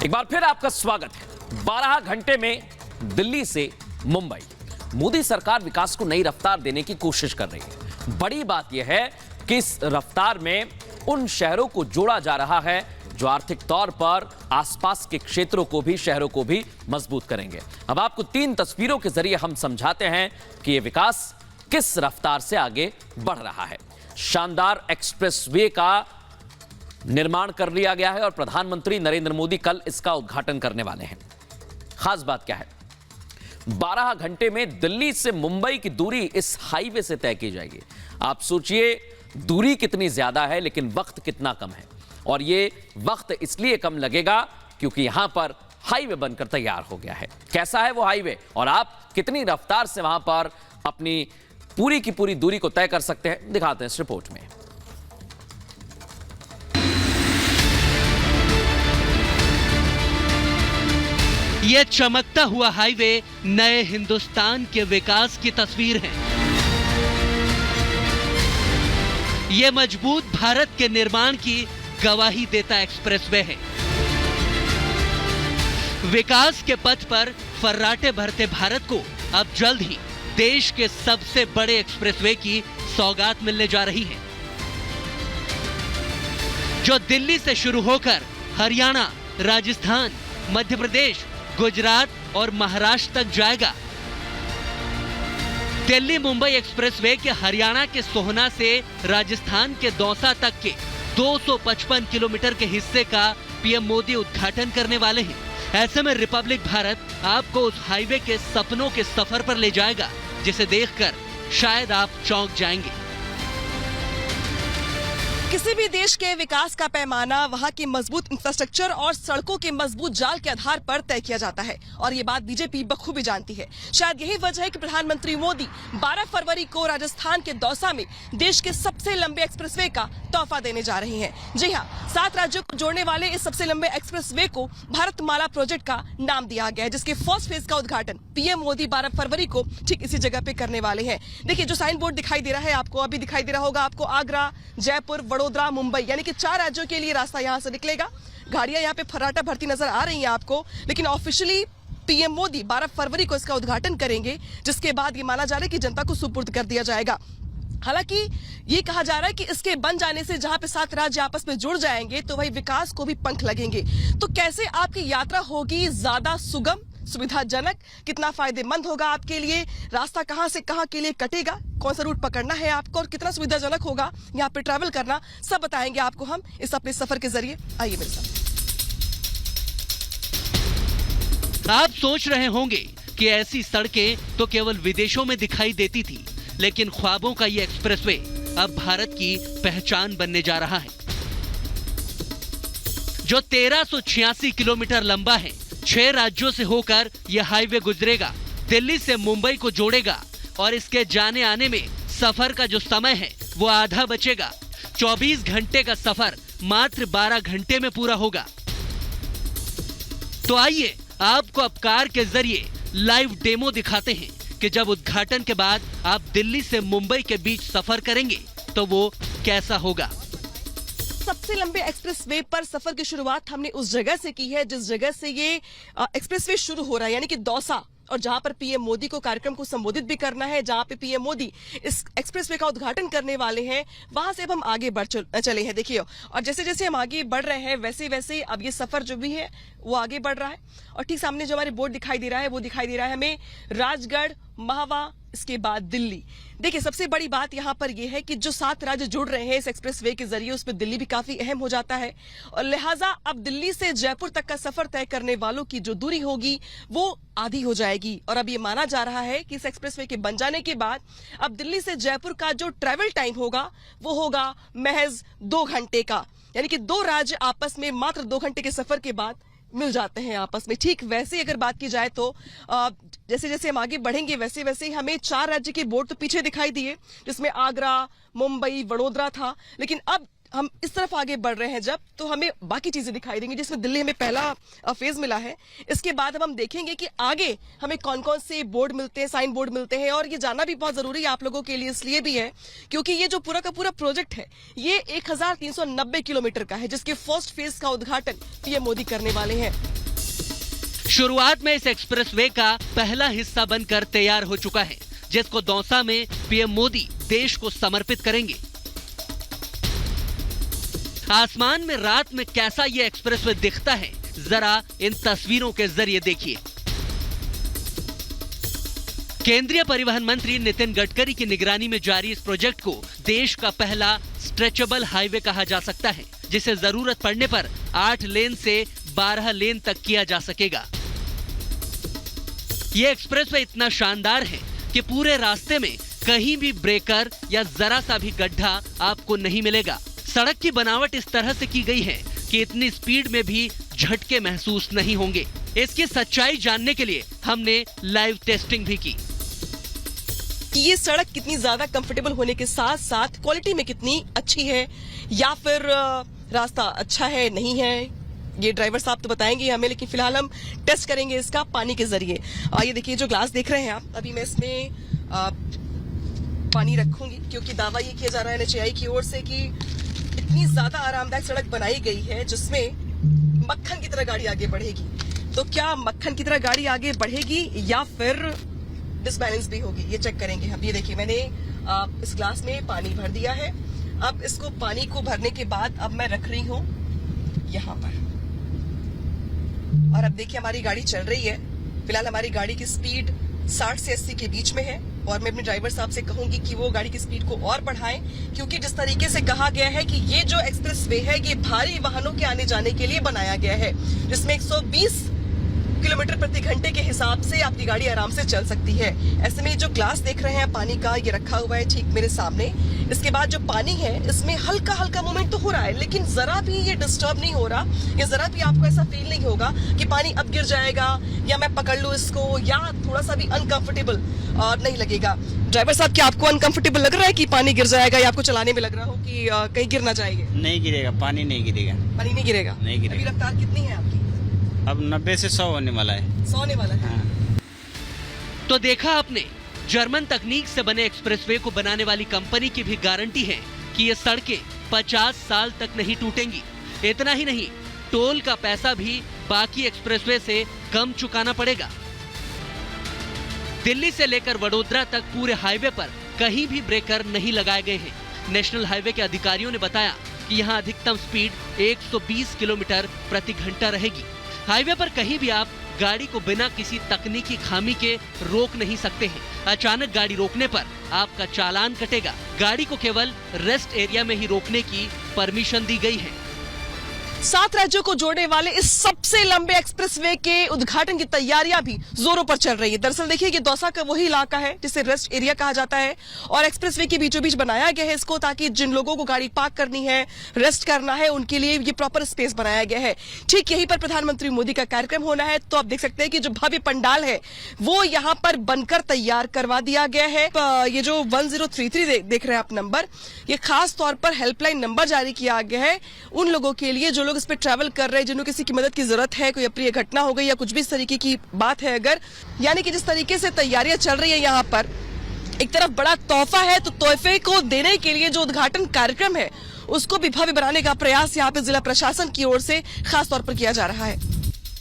एक बार फिर आपका स्वागत है। 12 घंटे में दिल्ली से मुंबई, मोदी सरकार विकास को नई रफ्तार देने की कोशिश कर रही है। बड़ी बात यह है कि इस रफ्तार में उन शहरों को जोड़ा जा रहा है जो आर्थिक तौर पर आसपास के क्षेत्रों को भी, शहरों को भी मजबूत करेंगे। अब आपको 3 तस्वीरों के जरिए हम समझाते हैं कि यह विकास किस रफ्तार से आगे बढ़ रहा है। शानदार एक्सप्रेसवे का निर्माण कर लिया गया है और प्रधानमंत्री नरेंद्र मोदी कल इसका उद्घाटन करने वाले हैं। खास बात क्या है, 12 घंटे में दिल्ली से मुंबई की दूरी इस हाईवे से तय की जाएगी। आप सोचिए दूरी कितनी ज्यादा है लेकिन वक्त कितना कम है। और ये वक्त इसलिए कम लगेगा क्योंकि यहां पर हाईवे बनकर तैयार हो गया है। कैसा है वो हाईवे और आप कितनी रफ्तार से वहां पर अपनी पूरी की पूरी दूरी को तय कर सकते हैं, दिखाते हैं इस रिपोर्ट में। यह चमकता हुआ हाईवे नए हिंदुस्तान के विकास की तस्वीर है। यह मजबूत भारत के निर्माण की गवाही देता एक्सप्रेसवे है। विकास के पथ पर फर्राटे भरते भारत को अब जल्द ही देश के सबसे बड़े एक्सप्रेसवे की सौगात मिलने जा रही है, जो दिल्ली से शुरू होकर हरियाणा, राजस्थान, मध्य प्रदेश, गुजरात और महाराष्ट्र तक जाएगा। दिल्ली मुंबई एक्सप्रेसवे के हरियाणा के सोहना से राजस्थान के दौसा तक के 255 किलोमीटर के हिस्से का पीएम मोदी उद्घाटन करने वाले हैं। ऐसे में रिपब्लिक भारत आपको उस हाईवे के सपनों के सफर पर ले जाएगा जिसे देखकर शायद आप चौंक जाएंगे। किसी भी देश के विकास का पैमाना वहां की मजबूत इंफ्रास्ट्रक्चर और सड़कों के मजबूत जाल के आधार पर तय किया जाता है और ये बात बीजेपी बखूबी जानती है। शायद यही वजह है कि प्रधानमंत्री मोदी 12 फरवरी को राजस्थान के दौसा में देश के सबसे लंबे एक्सप्रेसवे का तोहफा देने जा रहे हैं। जी हां, 7 राज्यों को जोड़ने वाले इस सबसे लंबे एक्सप्रेसवे को भारतमाला प्रोजेक्ट का नाम दिया गया है, जिसके फर्स्ट फेज का उद्घाटन पीएम मोदी 12 फरवरी को ठीक इसी जगह पे करने वाले हैं। देखिए जो साइन बोर्ड दिखाई दे रहा है आपको, अभी दिखाई दे रहा होगा आपको, आगरा, जयपुर, वडोदरा, मुंबई, यानी कि 4 राज्यों के लिए रास्ता यहां से निकलेगा। गाड़ियां यहां पे फर्राटा भरती नजर आ रही हैं आपको, लेकिन ऑफिशियली पीएम मोदी 12 फरवरी को इसका उद्घाटन करेंगे, जिसके बाद ये माना जा रहा है कि जनता को सुपुर्द कर दिया जाएगा। हालांकि ये कहा जा रहा है कि इसके बन जाने से जहां पे 7 राज्य आपस में जुड़ जाएंगे तो वही विकास को भी पंख लगेंगे। तो कैसे आपकी यात्रा होगी ज्यादा सुगम, सुविधाजनक, कितना फायदेमंद होगा आपके लिए, रास्ता कहां से कहां के लिए कटेगा, कौन सा रूट पकड़ना है आपको और कितना सुविधाजनक होगा यहाँ पे ट्रैवल करना, सब बताएंगे आपको हम इस अपने सफर के जरिए। आइए मेरे साथ। आप सोच रहे होंगे कि ऐसी सड़कें तो केवल विदेशों में दिखाई देती थी, लेकिन ख्वाबों का ये एक्सप्रेसवे अब भारत की पहचान बनने जा रहा है, जो 1386 किलोमीटर लंबा है। 6 राज्यों से होकर यह हाईवे गुजरेगा, दिल्ली से मुंबई को जोड़ेगा और इसके जाने आने में सफर का जो समय है वो आधा बचेगा। 24 घंटे का सफर मात्र 12 घंटे में पूरा होगा। तो आइए आपको अब कार के जरिए लाइव डेमो दिखाते हैं कि जब उद्घाटन के बाद आप दिल्ली से मुंबई के बीच सफर करेंगे तो वो कैसा होगा। सबसे लंबे एक्सप्रेसवे पर सफर की शुरुआत हमने उस जगह से की है जिस जगह से ये एक्सप्रेसवे शुरू हो रहा है, यानी कि दौसा, और जहां पर पीएम मोदी को कार्यक्रम को संबोधित भी करना है, जहां पे पीएम मोदी इस एक्सप्रेसवे का उद्घाटन करने वाले हैं, वहां से अब हम आगे बढ़ चले हैं। देखिए, और जैसे जैसे हम आगे बढ़ रहे हैं वैसे वैसे अब ये सफर जो भी है वो आगे बढ़ रहा है। और ठीक सामने जो हमारे बोर्ड दिखाई दे रहा है वो दिखाई दे रहा है हमें राजगढ़, महावा, इसके बाद दिल्ली। देखिए सबसे बड़ी बात यहाँ पर यह है कि जो 7 राज्य जुड़ रहे हैं इस एक्सप्रेसवे के जरिए, उसमें दिल्ली भी काफी अहम हो जाता है और लिहाजा अब दिल्ली से जयपुर तक का सफर तय करने वालों की जो दूरी होगी वो आधी हो जाएगी। और अब ये माना जा रहा है कि इस एक्सप्रेसवे के बन जाने के बाद अब दिल्ली से जयपुर का जो ट्रेवल टाइम होगा वो होगा महज 2 घंटे का, यानी कि 2 राज्य आपस में मात्र 2 घंटे के सफर के बाद मिल जाते हैं आपस में। ठीक वैसे अगर बात की जाए तो जैसे जैसे हम आगे बढ़ेंगे वैसे वैसे हमें 4 राज्य के बोर्ड तो पीछे दिखाई दिए, जिसमें आगरा, मुंबई, वडोदरा था, लेकिन अब हम इस तरफ आगे बढ़ रहे हैं जब, तो हमें बाकी चीजें दिखाई देंगी, जिसमें दिल्ली हमें पहला फेज मिला है। इसके बाद अब हम देखेंगे कि आगे हमें कौन कौन से बोर्ड मिलते हैं, साइन बोर्ड मिलते हैं। और ये जानना भी बहुत जरूरी है आप लोगों के लिए, इसलिए भी है क्योंकि ये जो पूरा का पूरा प्रोजेक्ट है ये 1390 किलोमीटर का है, जिसके फर्स्ट फेज का उद्घाटन पीएम मोदी करने वाले हैं। शुरुआत में इस एक्सप्रेसवे का पहला हिस्सा बनकर तैयार हो चुका है, जिसको दौसा में पीएम मोदी देश को समर्पित करेंगे। आसमान में रात में कैसा ये एक्सप्रेसवे दिखता है, जरा इन तस्वीरों के जरिए देखिए। केंद्रीय परिवहन मंत्री नितिन गडकरी की निगरानी में जारी इस प्रोजेक्ट को देश का पहला स्ट्रेचेबल हाईवे कहा जा सकता है, जिसे जरूरत पड़ने पर 8 लेन से 12 लेन तक किया जा सकेगा। ये एक्सप्रेसवे इतना शानदार है कि पूरे रास्ते में कहीं भी ब्रेकर या जरा सा भी गड्ढा आपको नहीं मिलेगा। सड़क की बनावट इस तरह से की गई है कि इतनी स्पीड में भी झटके महसूस नहीं होंगे। इसकी सच्चाई जानने के लिए हमने लाइव टेस्टिंग भी की। ये सड़क कितनी ज्यादा कंफर्टेबल होने के साथ साथ क्वालिटी में कितनी अच्छी है, या फिर रास्ता अच्छा है नहीं है, ये ड्राइवर साहब तो बताएंगे हमें, लेकिन फिलहाल हम टेस्ट करेंगे इसका पानी के जरिए। ये देखिए जो ग्लास देख रहे हैं आप, अभी मैं इसमें पानी रखूंगी क्योंकि दावा ये किया जा रहा है एनएचएआई की ओर से कि इतनी ज्यादा आरामदायक सड़क बनाई गई है जिसमें मक्खन की तरह गाड़ी आगे बढ़ेगी। तो क्या मक्खन की तरह गाड़ी आगे बढ़ेगी या फिर डिसबैलेंस भी होगी, ये चेक करेंगे हम। ये देखिए मैंने इस ग्लास में पानी भर दिया है। अब इसको पानी को भरने के बाद अब मैं रख रही हूँ यहाँ पर, और अब देखिए हमारी गाड़ी चल रही है। फिलहाल हमारी गाड़ी की स्पीड 60 से 80 के बीच में है, और मैं अपने ड्राइवर साहब से कहूंगी कि वो गाड़ी की स्पीड को और बढ़ाएं, क्योंकि जिस तरीके से कहा गया है कि ये जो एक्सप्रेसवे है ये भारी वाहनों के आने जाने के लिए बनाया गया है, जिसमें 120 किलोमीटर प्रति घंटे के हिसाब से आपकी गाड़ी आराम से चल सकती है। ऐसे में जो ग्लास देख रहे हैं पानी का, ये रखा हुआ है ठीक मेरे सामने। इसके बाद जो पानी है इसमें हल्का हल्का मूवमेंट तो हो रहा है, लेकिन जरा भी ये डिस्टर्ब नहीं हो रहा, या जरा भी आपको ऐसा फील नहीं होगा कि पानी अब गिर जाएगा या मैं पकड़ लूं इसको, या थोड़ा सा भी अनकंफर्टेबल नहीं लगेगा। ड्राइवर साहब, क्या आपको अनकंफर्टेबल लग रहा है कि पानी गिर जाएगा, या आपको चलाने में लग रहा हो कि कहीं गिर ना जाएगा? नहीं गिरेगा, पानी नहीं गिरेगा। पानी नहीं गिरेगा? नहीं गिरेगा। अभी रफ्तार कितनी है आपकी? अब 90 से 100 होने वाला है। 100 होने वाला है। हाँ। तो देखा आपने, जर्मन तकनीक से बने एक्सप्रेसवे को बनाने वाली कंपनी की भी गारंटी है कि ये सड़कें 50 साल तक नहीं टूटेंगी। इतना ही नहीं, टोल का पैसा भी बाकी एक्सप्रेसवे से कम चुकाना पड़ेगा। दिल्ली से लेकर वडोदरा तक पूरे हाईवे पर कहीं भी ब्रेकर नहीं लगाए गए हैं। नेशनल हाईवे के अधिकारियों ने बताया कि यहाँ अधिकतम स्पीड 120 किलोमीटर प्रति घंटा रहेगी। हाईवे पर कहीं भी आप गाड़ी को बिना किसी तकनीकी खामी के रोक नहीं सकते हैं। अचानक गाड़ी रोकने पर आपका चालान कटेगा। गाड़ी को केवल रेस्ट एरिया में ही रोकने की परमिशन दी गई है। 7 राज्यों को जोड़ने वाले इस सबसे लंबे एक्सप्रेसवे के उद्घाटन की तैयारियां भी जोरों पर चल रही है। दरअसल देखिए ये दौसा का वही इलाका है जिसे रेस्ट एरिया कहा जाता है, और एक्सप्रेसवे के बीचों बीच बनाया गया है इसको, ताकि जिन लोगों को गाड़ी पार्क करनी है, रेस्ट करना है, उनके लिए ये प्रॉपर स्पेस बनाया गया है। ठीक यहीं पर प्रधानमंत्री मोदी का कार्यक्रम होना है, तो आप देख सकते हैं कि जो भव्य पंडाल है वो यहाँ पर बनकर तैयार करवा दिया गया है। ये जो 1033 देख रहे हैं आप नंबर, ये खास तौर पर हेल्पलाइन नंबर जारी किया गया है उन लोगों के लिए जो लोग इस पे ट्रैवल कर रहे हैं, जिन्हें किसी की मदद की जरूरत है, कोई अप्रिय घटना हो गई या कुछ भी इस तरीके की बात है अगर। यानी कि जिस तरीके से तैयारियां चल रही है यहाँ पर, एक तरफ बड़ा तोहफा है, तो तोहफे को देने के लिए जो उद्घाटन कार्यक्रम है उसको भी भव्य बनाने का प्रयास यहाँ पे जिला प्रशासन की ओर से खास तौर पर किया जा रहा है।